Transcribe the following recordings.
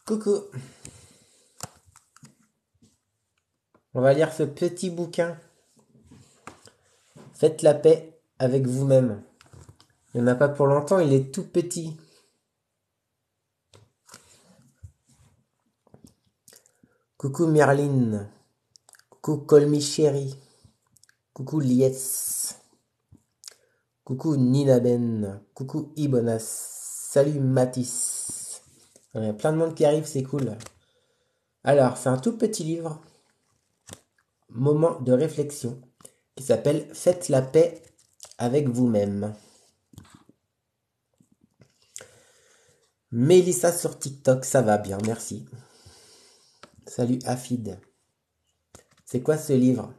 Coucou, on va lire ce petit bouquin. Faites la paix avec vous-même. Il n'y en a pas pour longtemps, il est tout petit. Coucou Merline. Coucou Colmy Chéri. Coucou Lies. Coucou Nina Ben. Coucou Ibonas. Salut Mathis. Il y a plein de monde qui arrive, c'est cool. Alors, c'est un tout petit livre, moment de réflexion, qui s'appelle Faites la paix avec vous-même. Mélissa sur TikTok, ça va bien, merci. Salut Afid. C'est quoi ce livre?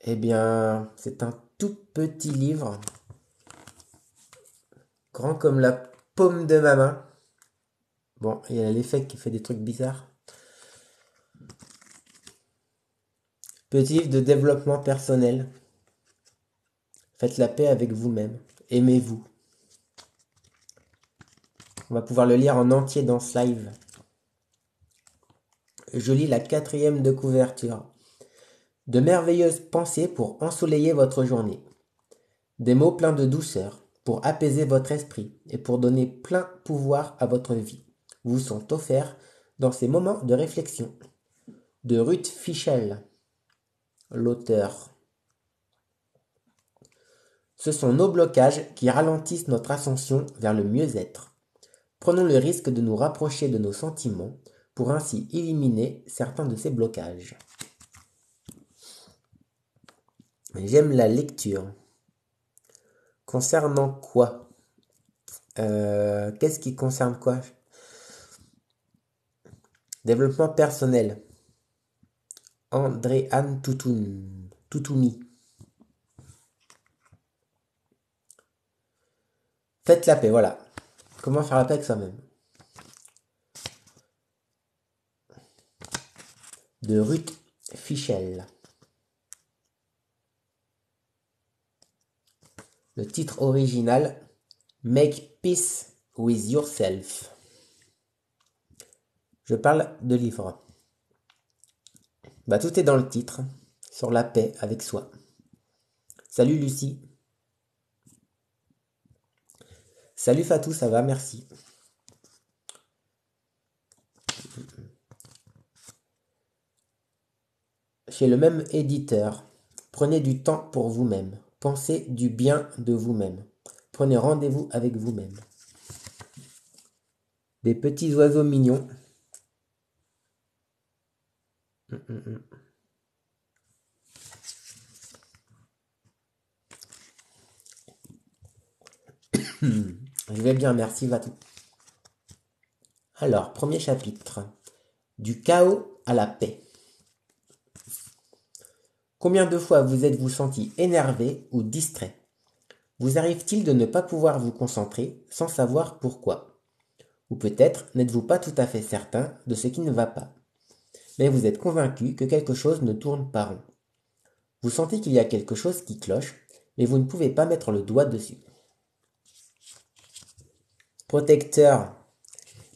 Eh bien, c'est un tout petit livre, grand comme la paume de ma main. Bon, il y a l'effet qui fait des trucs bizarres. Petit livre de développement personnel. Faites la paix avec vous-même. Aimez-vous. On va pouvoir le lire en entier dans ce live. Je lis la 4e de couverture. De merveilleuses pensées pour ensoleiller votre journée. Des mots pleins de douceur pour apaiser votre esprit et pour donner plein pouvoir à votre vie vous sont offerts dans ces moments de réflexion. De Ruth Fischel, l'auteur. Ce sont nos blocages qui ralentissent notre ascension vers le mieux-être. Prenons le risque de nous rapprocher de nos sentiments pour ainsi éliminer certains de ces blocages. J'aime la lecture. Concernant quoi? Qu'est-ce qui concerne quoi? Développement personnel. André-Anne Toutoumi. Faites la paix, voilà. Comment faire la paix avec soi-même. De Ruth Fischel. Le titre original, Make Peace with Yourself. Je parle de livre. Tout est dans le titre, sur la paix avec soi. Salut Lucie. Salut Fatou, ça va, merci. Chez le même éditeur, prenez du temps pour vous-même. Pensez du bien de vous-même. Prenez rendez-vous avec vous-même. Des petits oiseaux mignons. Je vais bien, merci Vatou. Alors, premier chapitre. Du chaos à la paix. Combien de fois vous êtes-vous senti énervé ou distrait? Vous arrive-t-il de ne pas pouvoir vous concentrer sans savoir pourquoi? Ou peut-être n'êtes-vous pas tout à fait certain de ce qui ne va pas, mais vous êtes convaincu que quelque chose ne tourne pas rond. Vous sentez qu'il y a quelque chose qui cloche, mais vous ne pouvez pas mettre le doigt dessus. Protecteur.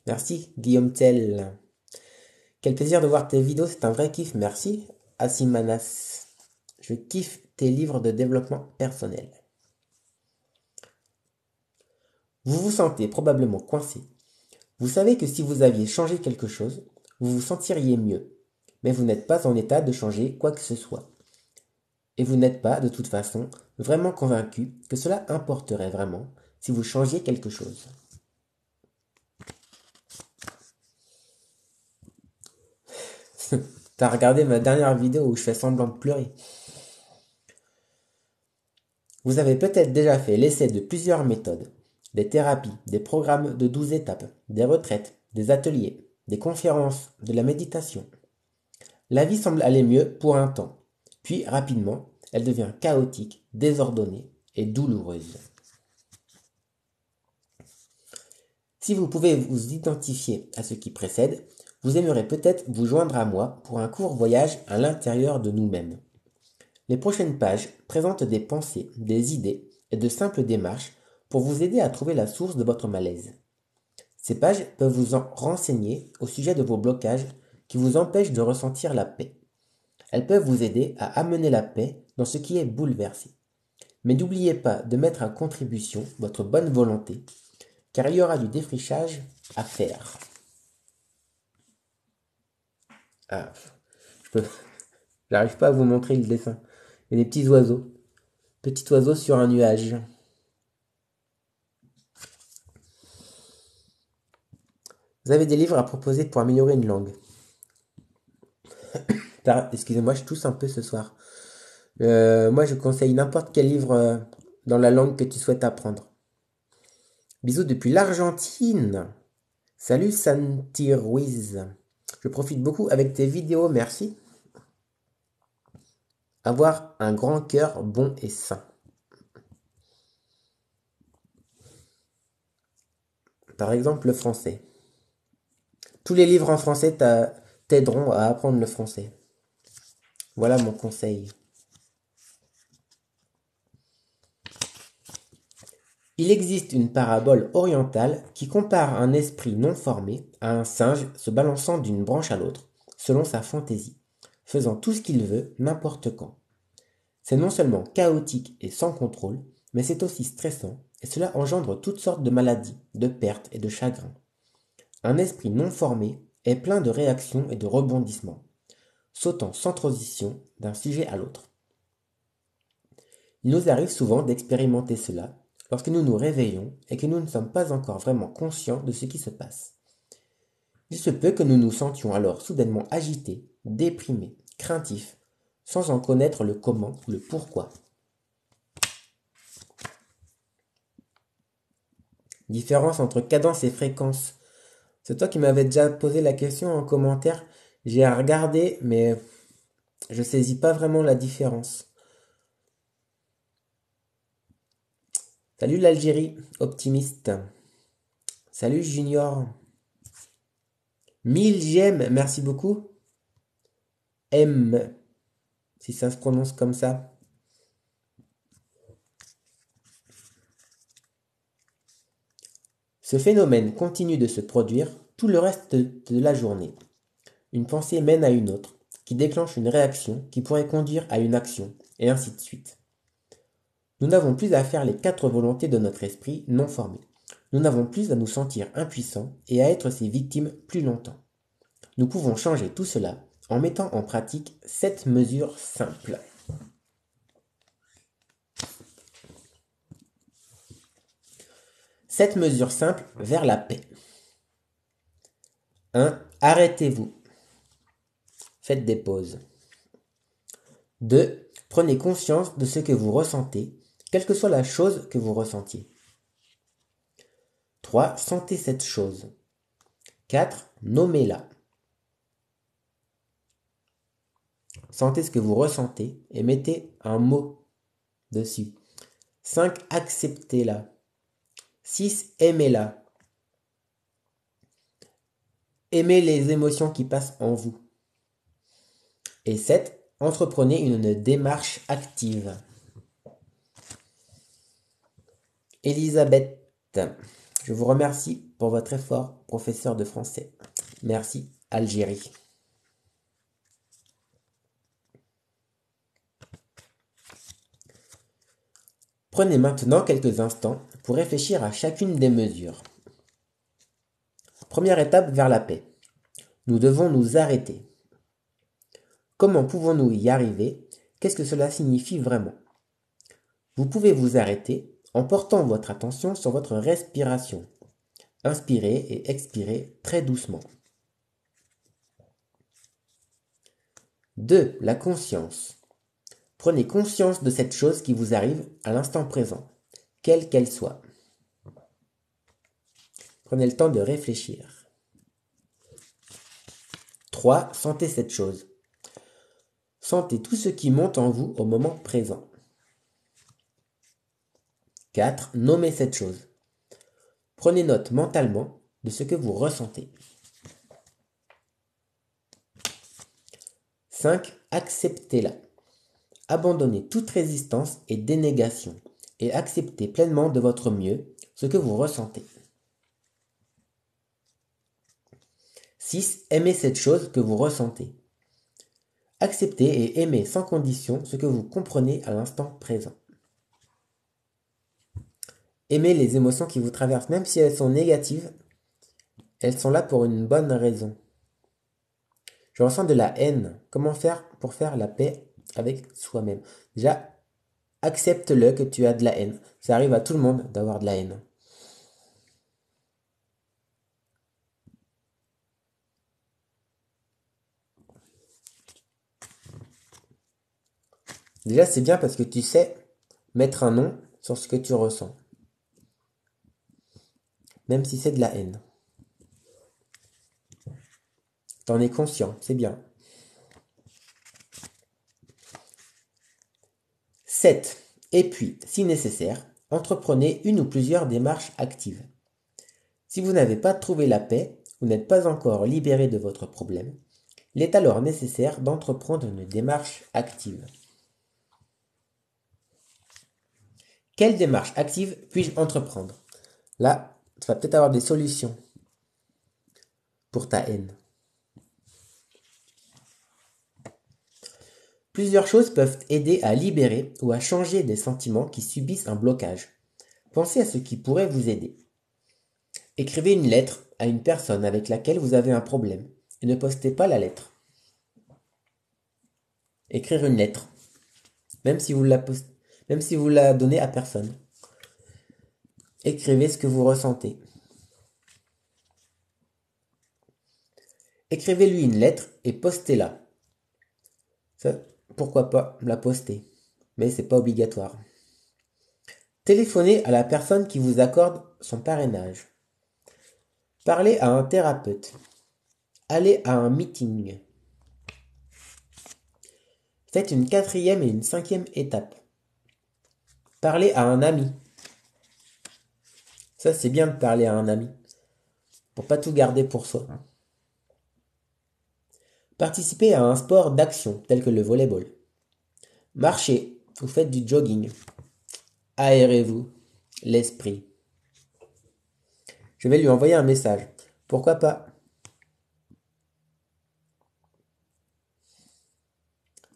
Merci Guillaume Tell. Quel plaisir de voir tes vidéos, c'est un vrai kiff, merci Asimanas. Je kiffe tes livres de développement personnel. Vous vous sentez probablement coincé. Vous savez que si vous aviez changé quelque chose, vous vous sentiriez mieux, mais vous n'êtes pas en état de changer quoi que ce soit. Et vous n'êtes pas, de toute façon, vraiment convaincu que cela importerait vraiment si vous changiez quelque chose. T'as regardé ma dernière vidéo où je fais semblant de pleurer. Vous avez peut-être déjà fait l'essai de plusieurs méthodes, des thérapies, des programmes de 12 étapes, des retraites, des ateliers, des conférences, de la méditation. La vie semble aller mieux pour un temps, puis rapidement, elle devient chaotique, désordonnée et douloureuse. Si vous pouvez vous identifier à ce qui précède, vous aimerez peut-être vous joindre à moi pour un court voyage à l'intérieur de nous-mêmes. Les prochaines pages présentent des pensées, des idées et de simples démarches pour vous aider à trouver la source de votre malaise. Ces pages peuvent vous renseigner au sujet de vos blocages qui vous empêchent de ressentir la paix. Elles peuvent vous aider à amener la paix dans ce qui est bouleversé. Mais n'oubliez pas de mettre à contribution votre bonne volonté, car il y aura du défrichage à faire. Ah, j'arrive pas à vous montrer le dessin. Il y a des petits oiseaux. Petits oiseaux sur un nuage. Vous avez des livres à proposer pour améliorer une langue. Excusez-moi, je tousse un peu ce soir. Moi, je conseille n'importe quel livre dans la langue que tu souhaites apprendre. Bisous depuis l'Argentine. Salut Santi Ruiz. Je profite beaucoup avec tes vidéos, merci. Avoir un grand cœur bon et sain. Par exemple, le français. Tous les livres en français t'aideront à apprendre le français. Voilà mon conseil. Il existe une parabole orientale qui compare un esprit non formé à un singe se balançant d'une branche à l'autre, selon sa fantaisie, faisant tout ce qu'il veut, n'importe quand. C'est non seulement chaotique et sans contrôle, mais c'est aussi stressant, et cela engendre toutes sortes de maladies, de pertes et de chagrins. Un esprit non formé est plein de réactions et de rebondissements, sautant sans transition d'un sujet à l'autre. Il nous arrive souvent d'expérimenter cela lorsque nous nous réveillons et que nous ne sommes pas encore vraiment conscients de ce qui se passe. Il se peut que nous nous sentions alors soudainement agités, déprimés, craintifs, sans en connaître le comment ou le pourquoi. Différence entre cadence et fréquence. C'est toi qui m'avais déjà posé la question en commentaire. J'ai regardé, mais je saisis pas vraiment la différence. Salut l'Algérie, optimiste. Salut Junior. 1000 j'aime, merci beaucoup. M, si ça se prononce comme ça. Ce phénomène continue de se produire tout le reste de la journée. Une pensée mène à une autre, qui déclenche une réaction qui pourrait conduire à une action, et ainsi de suite. Nous n'avons plus à faire les 4 volontés de notre esprit non formé. Nous n'avons plus à nous sentir impuissants et à être ses victimes plus longtemps. Nous pouvons changer tout cela en mettant en pratique 7 mesures simples. 7 mesures simples vers la paix. 1. Arrêtez-vous. Faites des pauses. 2. Prenez conscience de ce que vous ressentez, quelle que soit la chose que vous ressentiez. 3. Sentez cette chose. 4. Nommez-la. Sentez ce que vous ressentez et mettez un mot dessus. 5. Acceptez-la. 6. Aimez-la. Aimez les émotions qui passent en vous. Et 7. Entreprenez une démarche active. Elisabeth, je vous remercie pour votre effort, professeur de français. Merci, Algérie. Prenez maintenant quelques instants pour réfléchir à chacune des mesures. Première étape vers la paix. Nous devons nous arrêter. Comment pouvons-nous y arriver? Qu'est-ce que cela signifie vraiment? Vous pouvez vous arrêter en portant votre attention sur votre respiration. Inspirez et expirez très doucement. 2. La conscience. Prenez conscience de cette chose qui vous arrive à l'instant présent, quelle qu'elle soit. Prenez le temps de réfléchir. 3. Sentez cette chose. Sentez tout ce qui monte en vous au moment présent. 4. Nommez cette chose. Prenez note mentalement de ce que vous ressentez. 5. Acceptez-la. Abandonnez toute résistance et dénégation et acceptez pleinement de votre mieux ce que vous ressentez. 6. Aimez cette chose que vous ressentez. Acceptez et aimez sans condition ce que vous comprenez à l'instant présent. Aimez les émotions qui vous traversent, même si elles sont négatives, elles sont là pour une bonne raison. Je ressens de la haine. Comment faire pour faire la paix avec soi-même? Déjà, accepte-le que tu as de la haine. Ça arrive à tout le monde d'avoir de la haine. Déjà, c'est bien parce que tu sais mettre un nom sur ce que tu ressens. Même si c'est de la haine. T'en es conscient, c'est bien. 7. Et puis, si nécessaire, entreprenez une ou plusieurs démarches actives. Si vous n'avez pas trouvé la paix, vous n'êtes pas encore libéré de votre problème, il est alors nécessaire d'entreprendre une démarche active. Quelle démarche active puis-je entreprendre? Là, tu vas peut-être avoir des solutions pour ta haine. Plusieurs choses peuvent aider à libérer ou à changer des sentiments qui subissent un blocage. Pensez à ce qui pourrait vous aider. Écrivez une lettre à une personne avec laquelle vous avez un problème et ne postez pas la lettre. Écrire une lettre, même si vous la donnez à personne. Écrivez ce que vous ressentez. Écrivez-lui une lettre et postez-la. Ça, pourquoi pas la poster, mais c'est pas obligatoire. Téléphonez à la personne qui vous accorde son parrainage. Parlez à un thérapeute. Allez à un meeting. Faites une 4e et une 5e étape. Parlez à un ami. Ça, c'est bien de parler à un ami, pour pas tout garder pour soi. Participez à un sport d'action, tel que le volleyball. Marchez ou faites du jogging. Aérez-vous l'esprit. Je vais lui envoyer un message. Pourquoi pas?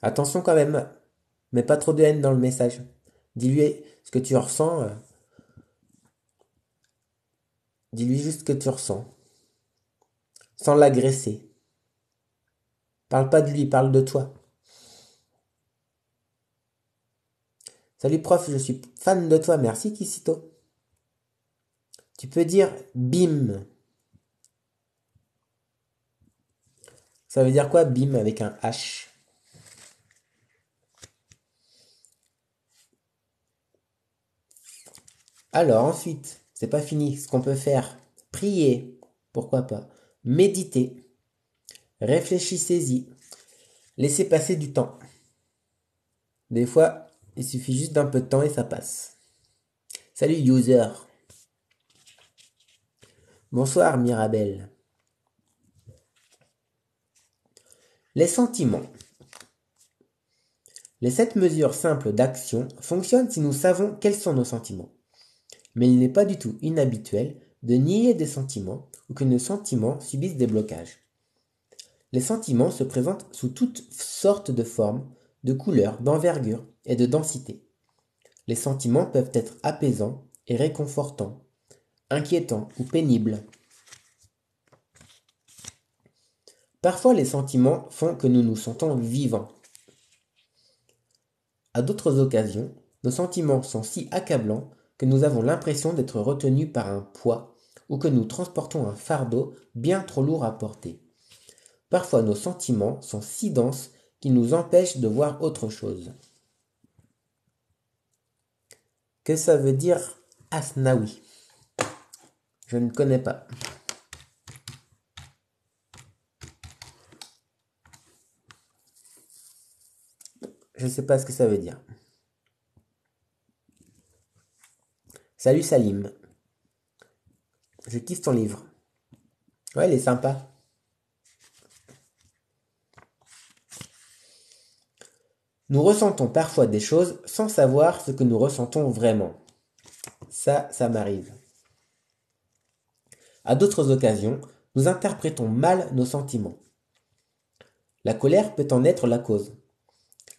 Attention quand même, mais pas trop de haine dans le message. Dis-lui ce que tu ressens. Dis-lui juste ce que tu ressens. Sans l'agresser. Parle pas de lui, parle de toi. Salut prof, je suis fan de toi, merci Kissito. Tu peux dire bim. Ça veut dire quoi bim avec un H? Alors ensuite, c'est pas fini. Ce qu'on peut faire, prier, pourquoi pas, méditer, réfléchissez-y, laissez passer du temps. Des fois, il suffit juste d'un peu de temps et ça passe. Salut user. Bonsoir Mirabelle. Les sentiments. Les 7 mesures simples d'action fonctionnent si nous savons quels sont nos sentiments. Mais il n'est pas du tout inhabituel de nier des sentiments ou que nos sentiments subissent des blocages. Les sentiments se présentent sous toutes sortes de formes, de couleurs, d'envergure et de densité. Les sentiments peuvent être apaisants et réconfortants, inquiétants ou pénibles. Parfois, les sentiments font que nous nous sentons vivants. À d'autres occasions, nos sentiments sont si accablants que nous avons l'impression d'être retenus par un poids ou que nous transportons un fardeau bien trop lourd à porter. Parfois, nos sentiments sont si denses qu'ils nous empêchent de voir autre chose. Que ça veut dire Asnaoui? Je ne connais pas. Je ne sais pas ce que ça veut dire. Salut Salim. Je kiffe ton livre. Ouais, il est sympa. Nous ressentons parfois des choses sans savoir ce que nous ressentons vraiment. Ça m'arrive. À d'autres occasions, nous interprétons mal nos sentiments. La colère peut en être la cause.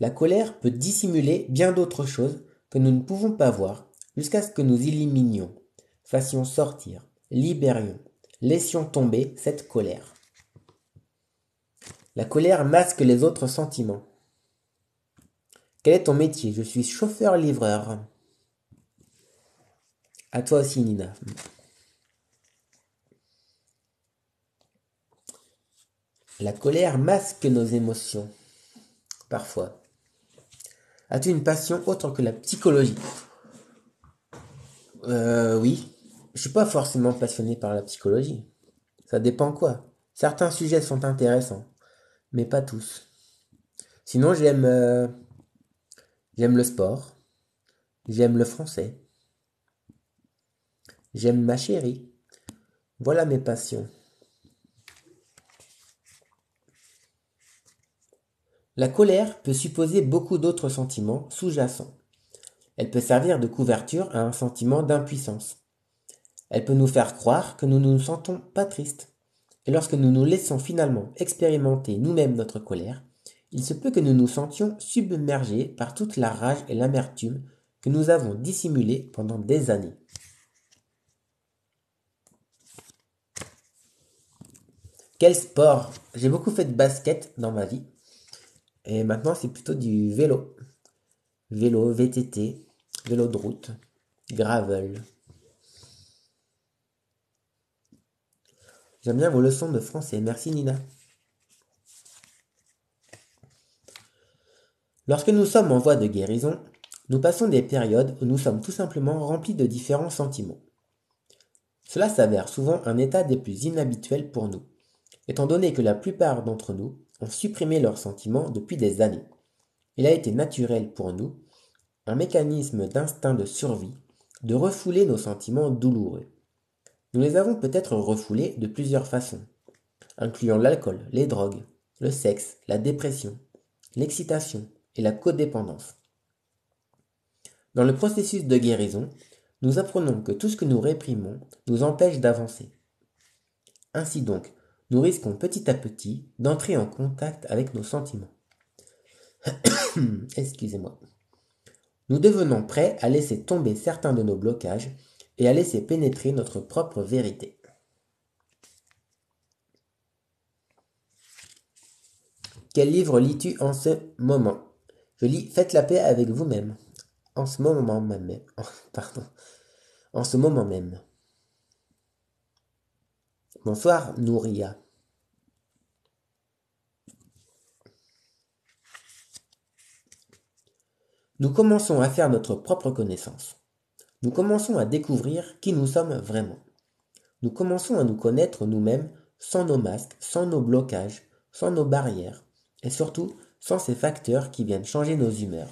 La colère peut dissimuler bien d'autres choses que nous ne pouvons pas voir jusqu'à ce que nous éliminions, fassions sortir, libérions, laissions tomber cette colère. La colère masque les autres sentiments. Quel est ton métier? Je suis chauffeur-livreur. À toi aussi, Nina. La colère masque nos émotions, parfois. As-tu une passion autre que la psychologie? Oui. Je suis pas forcément passionné par la psychologie. Ça dépend quoi. Certains sujets sont intéressants, mais pas tous. Sinon, j'aime le sport, j'aime le français, j'aime ma chérie. Voilà mes passions. La colère peut supposer beaucoup d'autres sentiments sous-jacents. Elle peut servir de couverture à un sentiment d'impuissance. Elle peut nous faire croire que nous ne nous sentons pas tristes. Et lorsque nous nous laissons finalement expérimenter nous-mêmes notre colère, il se peut que nous nous sentions submergés par toute la rage et l'amertume que nous avons dissimulées pendant des années. Quel sport? J'ai beaucoup fait de basket dans ma vie. Et maintenant, c'est plutôt du vélo. Vélo, VTT, vélo de route, gravel. J'aime bien vos leçons de français. Merci Nina. Lorsque nous sommes en voie de guérison, nous passons des périodes où nous sommes tout simplement remplis de différents sentiments. Cela s'avère souvent un état des plus inhabituels pour nous, étant donné que la plupart d'entre nous ont supprimé leurs sentiments depuis des années. Il a été naturel pour nous, un mécanisme d'instinct de survie, de refouler nos sentiments douloureux. Nous les avons peut-être refoulés de plusieurs façons, incluant l'alcool, les drogues, le sexe, la dépression, l'excitation et la codépendance. Dans le processus de guérison, nous apprenons que tout ce que nous réprimons nous empêche d'avancer. Ainsi donc, nous risquons petit à petit d'entrer en contact avec nos sentiments. Excusez-moi. Nous devenons prêts à laisser tomber certains de nos blocages et à laisser pénétrer notre propre vérité. Quel livre lis-tu en ce moment? Je lis Faites la paix avec vous-même. En ce moment même. Pardon. En ce moment même. Bonsoir, Nouria. Nous commençons à faire notre propre connaissance. Nous commençons à découvrir qui nous sommes vraiment. Nous commençons à nous connaître nous-mêmes sans nos masques, sans nos blocages, sans nos barrières, et surtout sans ces facteurs qui viennent changer nos humeurs.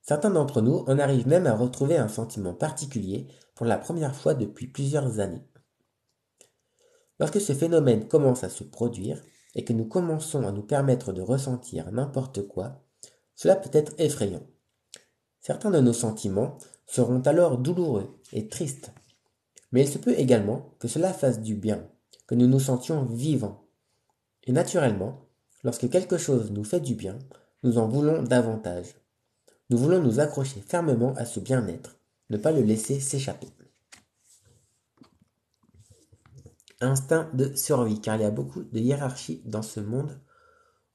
Certains d'entre nous en arrivent même à retrouver un sentiment particulier pour la première fois depuis plusieurs années. Lorsque ce phénomène commence à se produire et que nous commençons à nous permettre de ressentir n'importe quoi, cela peut être effrayant. Certains de nos sentiments seront alors douloureux et tristes. Mais il se peut également que cela fasse du bien, que nous nous sentions vivants. Et naturellement, lorsque quelque chose nous fait du bien, nous en voulons davantage. Nous voulons nous accrocher fermement à ce bien-être, ne pas le laisser s'échapper. Instinct de survie, car il y a beaucoup de hiérarchie dans ce monde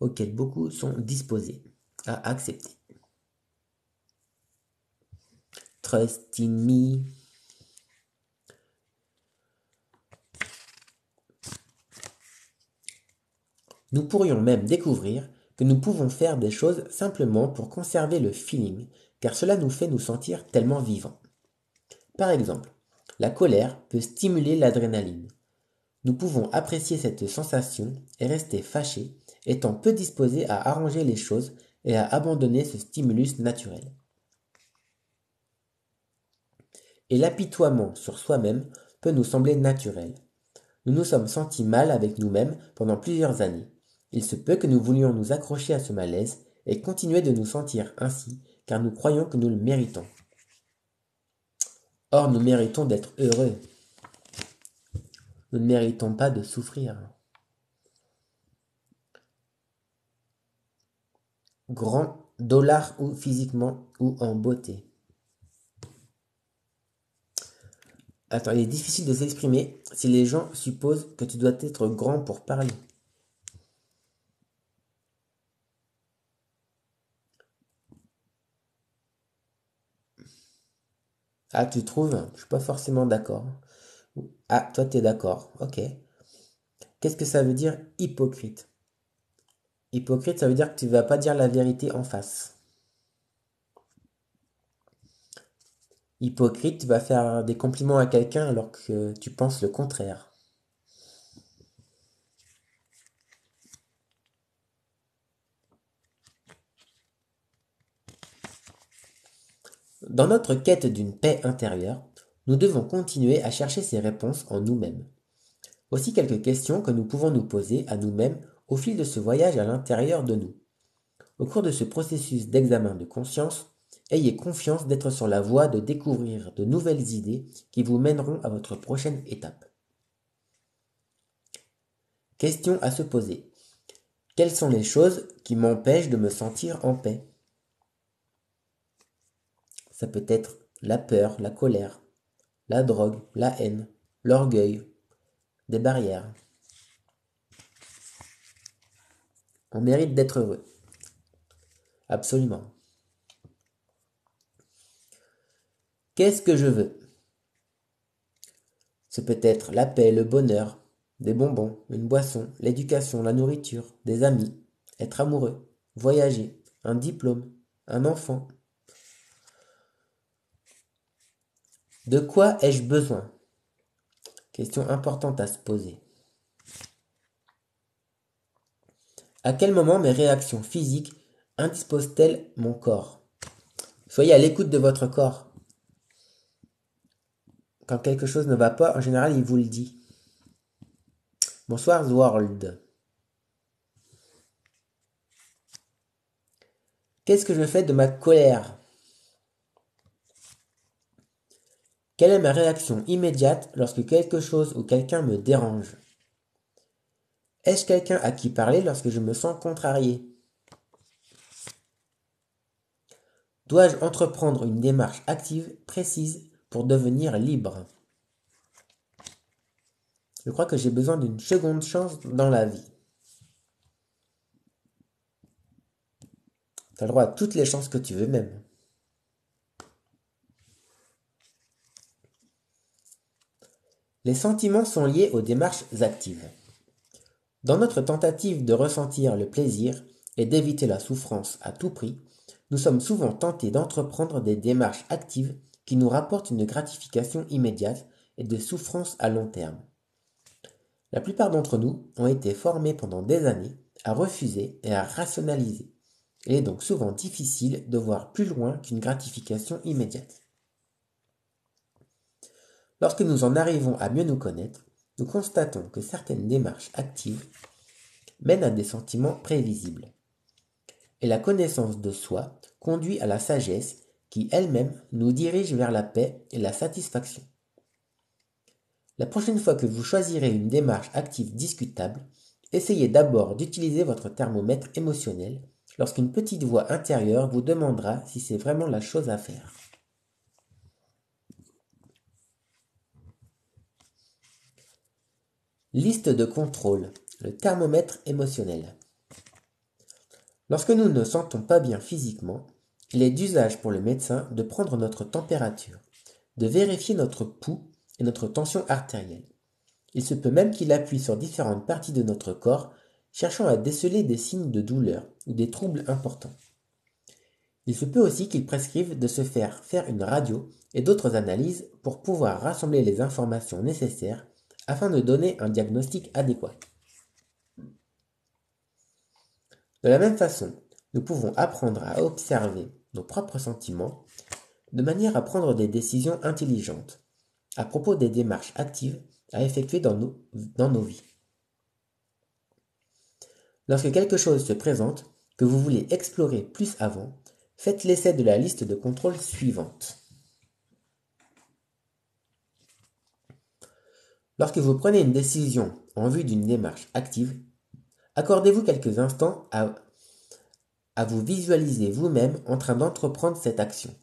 auquel beaucoup sont disposés à accepter. Trust in me. Nous pourrions même découvrir que nous pouvons faire des choses simplement pour conserver le feeling, car cela nous fait nous sentir tellement vivants. Par exemple, la colère peut stimuler l'adrénaline. Nous pouvons apprécier cette sensation et rester fâchés, étant peu disposés à arranger les choses et à abandonner ce stimulus naturel. Et l'apitoiement sur soi-même peut nous sembler naturel. Nous nous sommes sentis mal avec nous-mêmes pendant plusieurs années. Il se peut que nous voulions nous accrocher à ce malaise et continuer de nous sentir ainsi, car nous croyons que nous le méritons. Or, nous méritons d'être heureux. Nous ne méritons pas de souffrir. Grand, dollar ou physiquement ou en beauté. Attends, il est difficile de s'exprimer si les gens supposent que tu dois être grand pour parler. Ah, tu trouves? Je suis pas forcément d'accord. Ah, toi, tu es d'accord. Ok. Qu'est-ce que ça veut dire hypocrite? Hypocrite, ça veut dire que tu vas pas dire la vérité en face. Hypocrite, tu vas faire des compliments à quelqu'un alors que tu penses le contraire. Dans notre quête d'une paix intérieure, nous devons continuer à chercher ces réponses en nous-mêmes. Voici quelques questions que nous pouvons nous poser à nous-mêmes au fil de ce voyage à l'intérieur de nous. Au cours de ce processus d'examen de conscience, ayez confiance d'être sur la voie de découvrir de nouvelles idées qui vous mèneront à votre prochaine étape. Question à se poser. Quelles sont les choses qui m'empêchent de me sentir en paix? Ça peut être la peur, la colère, la drogue, la haine, l'orgueil, des barrières. On mérite d'être heureux. Absolument. Qu'est-ce que je veux? Ce peut être la paix, le bonheur, des bonbons, une boisson, l'éducation, la nourriture, des amis, être amoureux, voyager, un diplôme, un enfant. De quoi ai-je besoin? Question importante à se poser. À quel moment mes réactions physiques indisposent-elles mon corps? Soyez à l'écoute de votre corps. Quand quelque chose ne va pas, en général, il vous le dit. Bonsoir, World. Qu'est-ce que je fais de ma colère? Quelle est ma réaction immédiate lorsque quelque chose ou quelqu'un me dérange? Ai-je quelqu'un à qui parler lorsque je me sens contrarié? Dois-je entreprendre une démarche active précise pour devenir libre? Je crois que j'ai besoin d'une seconde chance dans la vie. Tu as le droit à toutes les chances que tu veux même. Les sentiments sont liés aux démarches actives. Dans notre tentative de ressentir le plaisir et d'éviter la souffrance à tout prix, nous sommes souvent tentés d'entreprendre des démarches actives qui nous rapportent une gratification immédiate et des souffrances à long terme. La plupart d'entre nous ont été formés pendant des années à refuser et à rationaliser. Il est donc souvent difficile de voir plus loin qu'une gratification immédiate. Lorsque nous en arrivons à mieux nous connaître, nous constatons que certaines démarches actives mènent à des sentiments prévisibles. Et la connaissance de soi conduit à la sagesse qui elle-même nous dirige vers la paix et la satisfaction. La prochaine fois que vous choisirez une démarche active discutable, essayez d'abord d'utiliser votre thermomètre émotionnel lorsqu'une petite voix intérieure vous demandera si c'est vraiment la chose à faire. Liste de contrôle, le thermomètre émotionnel. Lorsque nous ne sentons pas bien physiquement, il est d'usage pour le médecin de prendre notre température, de vérifier notre pouls et notre tension artérielle. Il se peut même qu'il appuie sur différentes parties de notre corps, cherchant à déceler des signes de douleur ou des troubles importants. Il se peut aussi qu'il prescrive de se faire une radio et d'autres analyses pour pouvoir rassembler les informations nécessaires afin de donner un diagnostic adéquat. De la même façon, nous pouvons apprendre à observer nos propres sentiments de manière à prendre des décisions intelligentes à propos des démarches actives à effectuer dans nos vies. Lorsque quelque chose se présente que vous voulez explorer plus avant, faites l'essai de la liste de contrôle suivante. Lorsque vous prenez une décision en vue d'une démarche active, accordez-vous quelques instants à vous visualiser vous-même en train d'entreprendre cette action.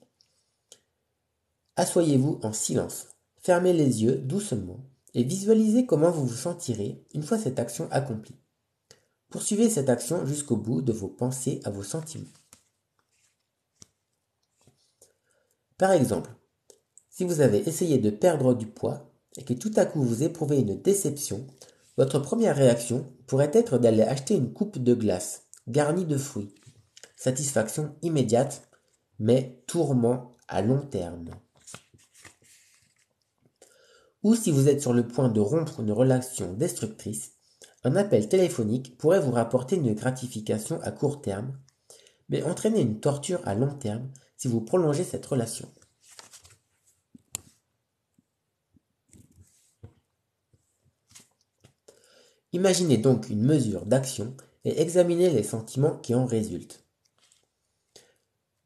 Asseyez-vous en silence, fermez les yeux doucement et visualisez comment vous vous sentirez une fois cette action accomplie. Poursuivez cette action jusqu'au bout de vos pensées à vos sentiments. Par exemple, si vous avez essayé de perdre du poids et que tout à coup vous éprouvez une déception, votre première réaction pourrait être d'aller acheter une coupe de glace garnie de fruits. Satisfaction immédiate, mais tourment à long terme. Ou si vous êtes sur le point de rompre une relation destructrice, un appel téléphonique pourrait vous rapporter une gratification à court terme, mais entraîner une torture à long terme si vous prolongez cette relation. Imaginez donc une mesure d'action et examinez les sentiments qui en résultent.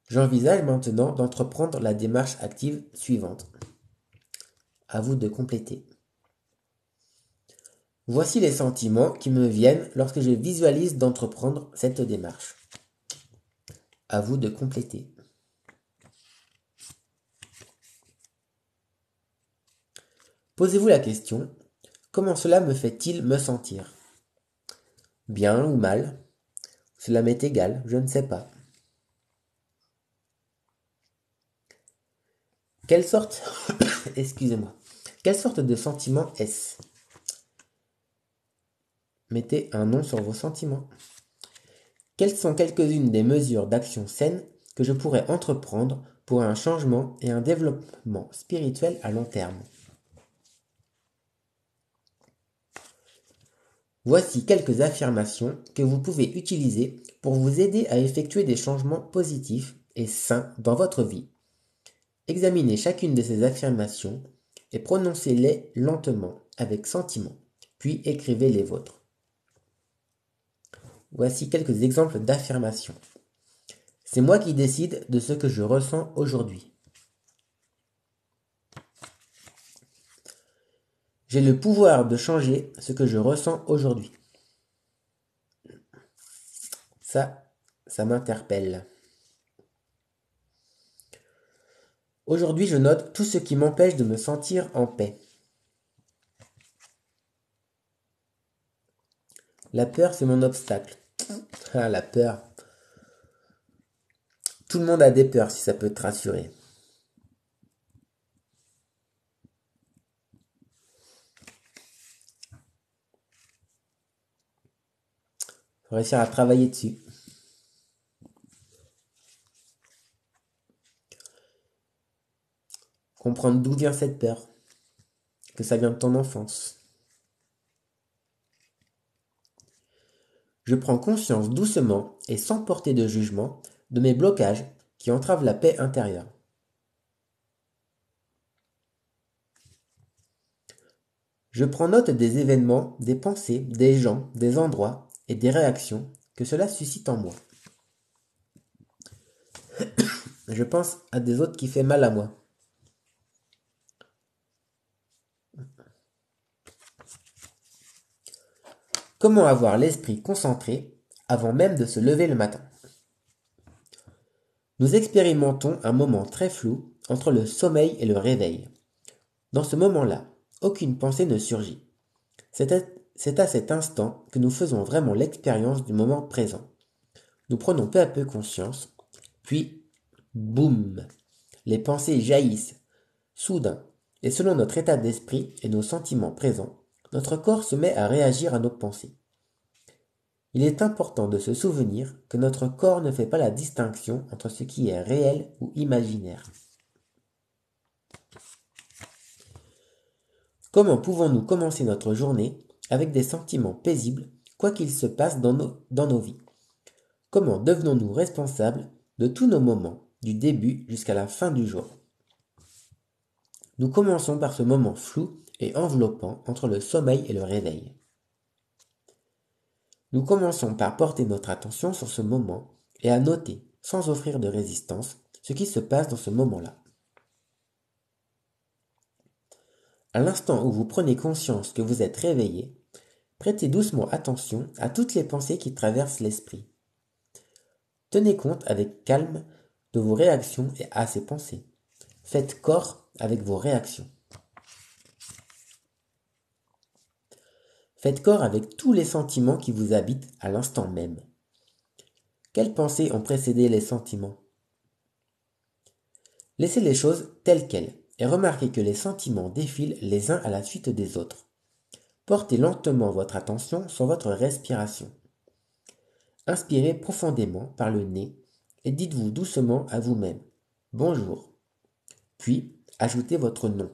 J'envisage maintenant d'entreprendre la démarche active suivante. À vous de compléter. Voici les sentiments qui me viennent lorsque je visualise d'entreprendre cette démarche. À vous de compléter. Posez-vous la question, comment cela me fait-il me sentir? Bien ou mal? Cela m'est égal, je ne sais pas. Quelle sorte, excusez-moi, quelle sorte de sentiment est-ce? Mettez un nom sur vos sentiments. Quelles sont quelques-unes des mesures d'action saine que je pourrais entreprendre pour un changement et un développement spirituel à long terme? Voici quelques affirmations que vous pouvez utiliser pour vous aider à effectuer des changements positifs et sains dans votre vie. Examinez chacune de ces affirmations et prononcez-les lentement, avec sentiment, puis écrivez les vôtres. Voici quelques exemples d'affirmations. C'est moi qui décide de ce que je ressens aujourd'hui. J'ai le pouvoir de changer ce que je ressens aujourd'hui. Ça m'interpelle. Aujourd'hui, je note tout ce qui m'empêche de me sentir en paix. La peur, c'est mon obstacle. Ah, la peur. Tout le monde a des peurs si ça peut te rassurer. Faut réussir à travailler dessus. Comprendre d'où vient cette peur. Que ça vient de ton enfance. Je prends conscience doucement et sans porter de jugement de mes blocages qui entravent la paix intérieure. Je prends note des événements, des pensées, des gens, des endroits et des réactions que cela suscite en moi. Je pense à des autres qui fait mal à moi. Comment avoir l'esprit concentré avant même de se lever le matin? Nous expérimentons un moment très flou entre le sommeil et le réveil. Dans ce moment-là, aucune pensée ne surgit. C'est à cet instant que nous faisons vraiment l'expérience du moment présent. Nous prenons peu à peu conscience, puis, boum, les pensées jaillissent, soudain, et selon notre état d'esprit et nos sentiments présents, notre corps se met à réagir à nos pensées. Il est important de se souvenir que notre corps ne fait pas la distinction entre ce qui est réel ou imaginaire. Comment pouvons-nous commencer notre journée avec des sentiments paisibles, quoi qu'il se passe dans nos vies? Comment devenons-nous responsables de tous nos moments, du début jusqu'à la fin du jour? Nous commençons par ce moment flou et enveloppant entre le sommeil et le réveil. Nous commençons par porter notre attention sur ce moment et à noter, sans offrir de résistance, ce qui se passe dans ce moment-là. À l'instant où vous prenez conscience que vous êtes réveillé, prêtez doucement attention à toutes les pensées qui traversent l'esprit. Tenez compte avec calme de vos réactions et à ces pensées. Faites corps avec vos réactions. Faites corps avec tous les sentiments qui vous habitent à l'instant même. Quelles pensées ont précédé les sentiments? Laissez les choses telles quelles et remarquez que les sentiments défilent les uns à la suite des autres. Portez lentement votre attention sur votre respiration. Inspirez profondément par le nez et dites-vous doucement à vous-même « Bonjour ». Puis, ajoutez votre nom.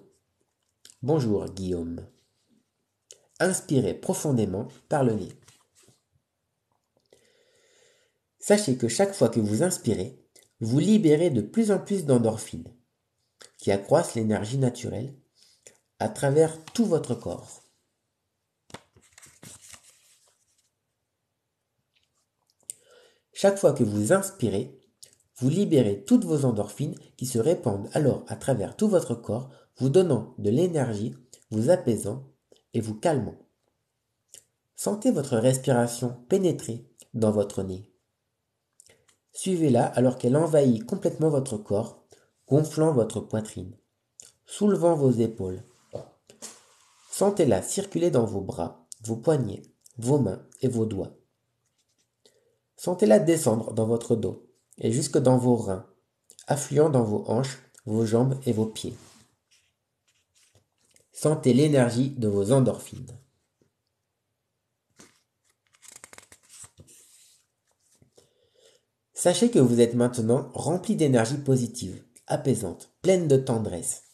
« Bonjour Guillaume ». Inspirez profondément par le nez. Sachez que chaque fois que vous inspirez, vous libérez de plus en plus d'endorphines, qui accroissent l'énergie naturelle à travers tout votre corps. Chaque fois que vous inspirez, vous libérez toutes vos endorphines qui se répandent alors à travers tout votre corps, vous donnant de l'énergie, vous apaisant et vous calmant. Sentez votre respiration pénétrer dans votre nez. Suivez-la alors qu'elle envahit complètement votre corps, gonflant votre poitrine, soulevant vos épaules. Sentez-la circuler dans vos bras, vos poignets, vos mains et vos doigts. Sentez-la descendre dans votre dos et jusque dans vos reins, affluant dans vos hanches, vos jambes et vos pieds. Sentez l'énergie de vos endorphines. Sachez que vous êtes maintenant rempli d'énergie positive, apaisante, pleine de tendresse.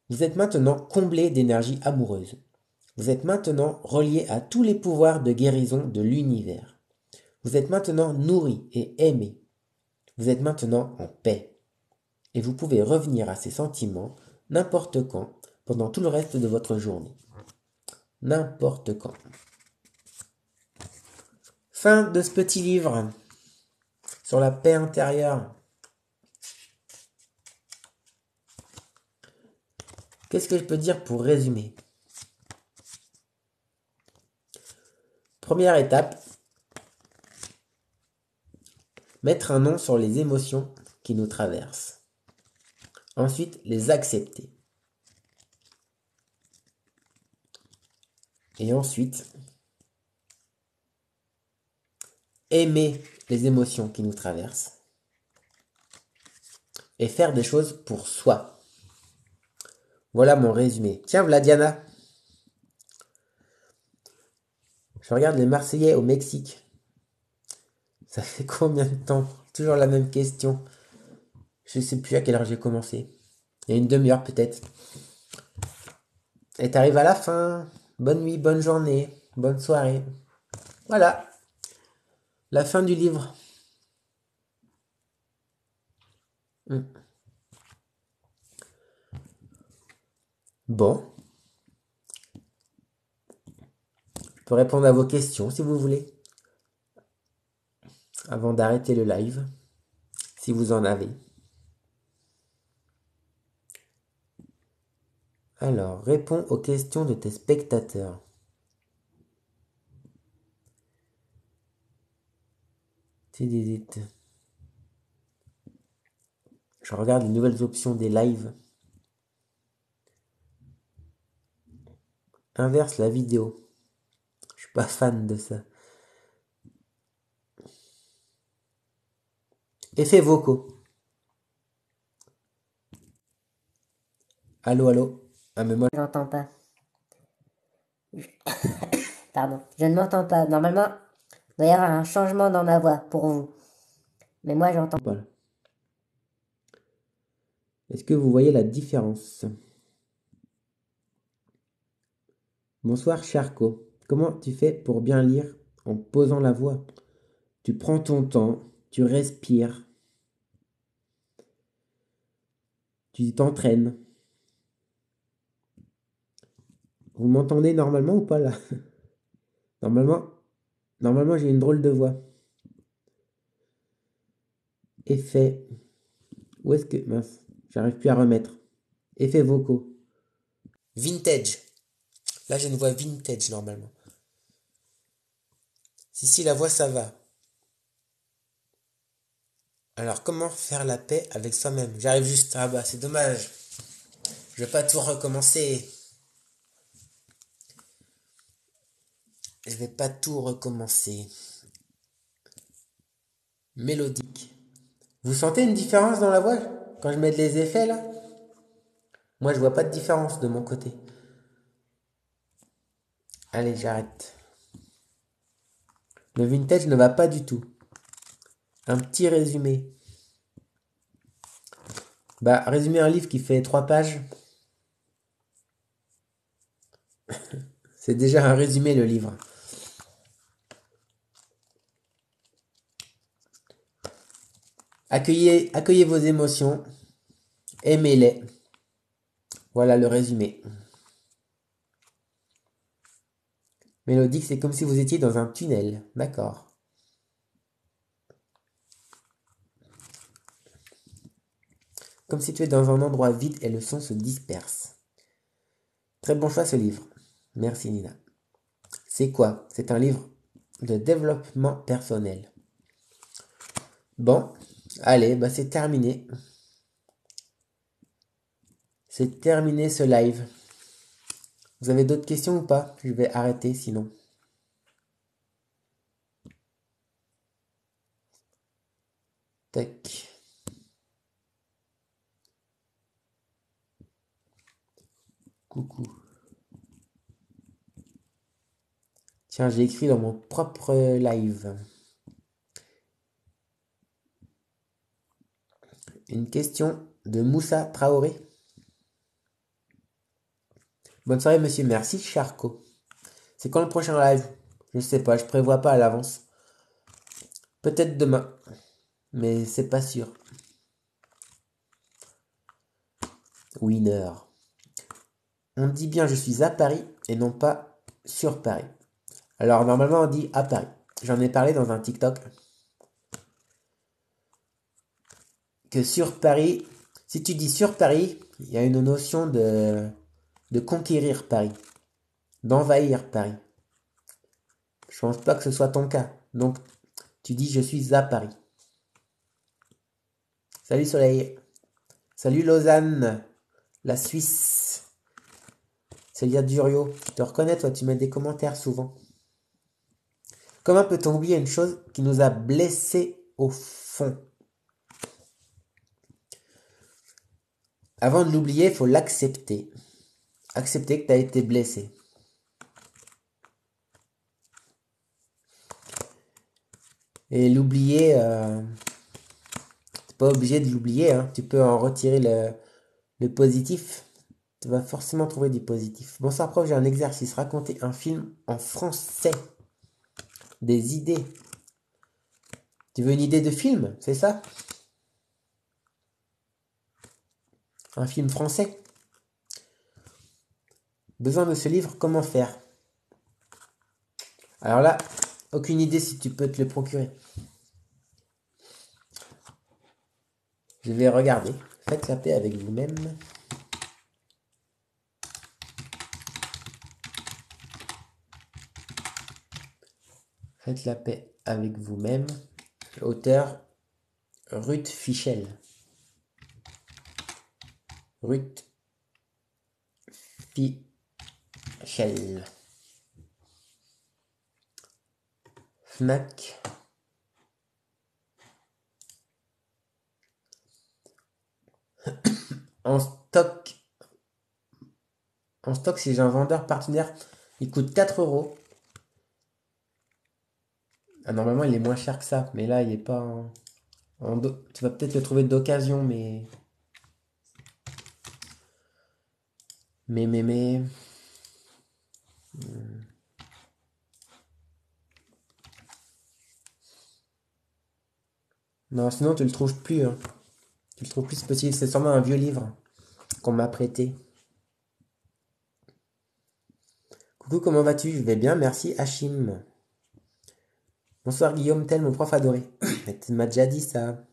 Vous êtes maintenant comblé d'énergie amoureuse. Vous êtes maintenant relié à tous les pouvoirs de guérison de l'univers. Vous êtes maintenant nourri et aimé. Vous êtes maintenant en paix. Et vous pouvez revenir à ces sentiments n'importe quand, pendant tout le reste de votre journée. N'importe quand. Fin de ce petit livre sur la paix intérieure. Qu'est-ce que je peux dire pour résumer? Première étape, mettre un nom sur les émotions qui nous traversent. Ensuite, les accepter. Et ensuite, aimer les émotions qui nous traversent. Et faire des choses pour soi. Voilà mon résumé. Tiens, Vladiana. Je regarde les Marseillais au Mexique. Ça fait combien de temps? Toujours la même question. Je sais plus à quelle heure j'ai commencé. Il y a une demi-heure peut-être. Et t'arrives à la fin. Bonne nuit, bonne journée, bonne soirée. Voilà. La fin du livre. Bon. Je peux répondre à vos questions si vous voulez. Avant d'arrêter le live. Si vous en avez. Alors, réponds aux questions de tes spectateurs. Je regarde les nouvelles options des lives. Inverse la vidéo. Je suis pas fan de ça. Effets vocaux. Allô, allô. Ah, mais moi, Je n'entends pas. Pardon, je ne m'entends pas. Normalement, il doit y avoir un changement dans ma voix pour vous. Mais moi, j'entends. pas là. Est-ce que vous voyez la différence? Bonsoir, Charcot. Comment tu fais pour bien lire en posant la voix? Tu prends ton temps, tu respires, tu t'entraînes. Vous m'entendez normalement ou pas là? Normalement, normalement j'ai une drôle de voix. Effet. Où est-ce que... Mince, j'arrive plus à remettre. Effets vocaux. Vintage. Là, j'ai une voix vintage normalement. Si, la voix, ça va. Alors, comment faire la paix avec soi-même? J'arrive juste. Ah bah, c'est dommage. Je vais pas tout recommencer. Je vais pas tout recommencer. Mélodique. Vous sentez une différence dans la voix quand je mets les effets là? Moi, je vois pas de différence de mon côté. Allez, j'arrête. Le vintage ne va pas du tout. Un petit résumé. Bah, résumer un livre qui fait 3 pages. C'est déjà un résumé le livre. Accueillez vos émotions. Aimez-les. Voilà le résumé. Mélodique, c'est comme si vous étiez dans un tunnel. D'accord. Comme si tu es dans un endroit vide et le son se disperse. Très bon choix ce livre. Merci Nina. C'est quoi? C'est un livre de développement personnel. Bon, allez, bah c'est terminé. C'est terminé ce live. Vous avez d'autres questions ou pas? Je vais arrêter sinon. Tac. Coucou. Tiens, j'ai écrit dans mon propre live. Une question de Moussa Traoré. Bonne soirée, monsieur. Merci, Charcot. C'est quand le prochain live? Je sais pas, je prévois pas à l'avance. Peut-être demain, mais c'est pas sûr. Winner. On dit bien je suis à Paris et non pas sur Paris. Alors normalement on dit à Paris. J'en ai parlé dans un TikTok. Que sur Paris, si tu dis sur Paris, il y a une notion de conquérir Paris. D'envahir Paris. Je pense pas que ce soit ton cas. Donc tu dis je suis à Paris. Salut Soleil. Salut Lausanne. La Suisse. Célia Durio. Je te reconnais toi, tu mets des commentaires souvent. Comment peut-on oublier une chose qui nous a blessés au fond? Avant de l'oublier, il faut l'accepter. Accepter que tu as été blessé. Et l'oublier, t'es pas obligé de l'oublier, hein. Tu peux en retirer le positif. Tu vas forcément trouver du positif. Bonsoir prof, j'ai un exercice. Raconter un film en français. Des idées. Tu veux une idée de film, c'est ça? Un film français. Besoin de ce livre, comment faire? Alors là, aucune idée si tu peux te le procurer. Je vais regarder. Faites la paix avec vous-même. Faites la paix avec vous-même. Auteur Ruth Fichel. Ruth Fichel. Fnac. En stock. En stock, si j'ai un vendeur partenaire, il coûte 4 euros. Ah, normalement, il est moins cher que ça. Mais là, il est pas tu vas peut-être le trouver d'occasion, mais... Mais... Non, sinon, tu le trouves plus. Hein. Tu le trouves plus, c'est possible. C'est sûrement un vieux livre qu'on m'a prêté. Coucou, comment vas-tu? Je vais bien, merci, Hachim. Bonsoir, Guillaume, tel mon prof adoré. Mais tu m'as déjà dit ça.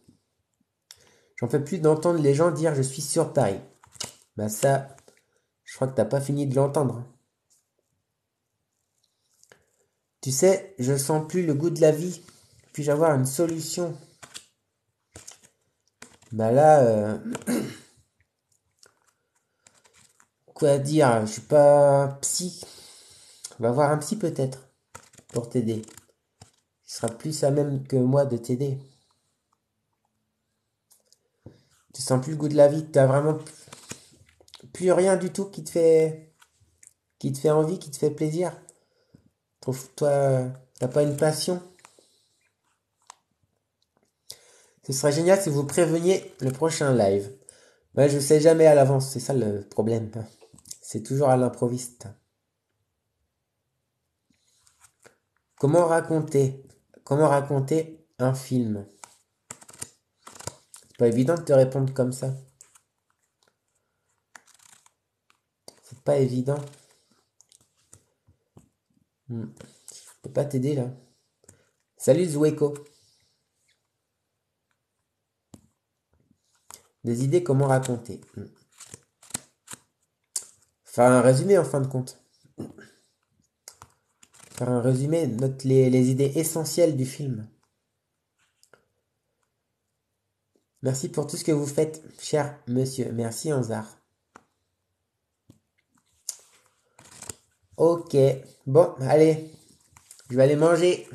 J'en fais plus d'entendre les gens dire je suis sur Paris. Bah ça, Je crois que t'as pas fini de l'entendre. Tu sais, je sens plus le goût de la vie. Puis-je avoir une solution? Bah là, quoi dire? Je suis pas psy. On va voir un psy peut-être pour t'aider. Il sera plus à même que moi de t'aider. Tu sens plus le goût de la vie. T'as vraiment plus rien du tout qui te fait envie, qui te fait plaisir. Trouve-toi, t'as pas une passion. Ce serait génial si vous préveniez le prochain live. Ouais, je sais jamais à l'avance, c'est ça le problème. C'est toujours à l'improviste. Comment raconter? Comment raconter un film? C'est pas évident de te répondre comme ça. C'est pas évident. Je peux pas t'aider là. Salut Zweko. Des idées comment raconter. Faire un résumé en fin de compte. Faire un résumé, note les idées essentielles du film. Merci pour tout ce que vous faites, cher monsieur. Merci Anzar. Ok. Bon, allez. Je vais aller manger.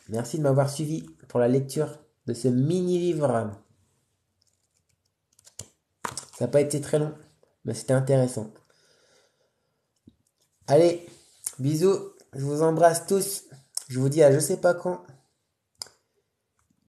Merci de m'avoir suivi pour la lecture de ce mini-livre. Ça n'a pas été très long, mais c'était intéressant. Allez, bisous. Je vous embrasse tous. Je vous dis à je sais pas quand.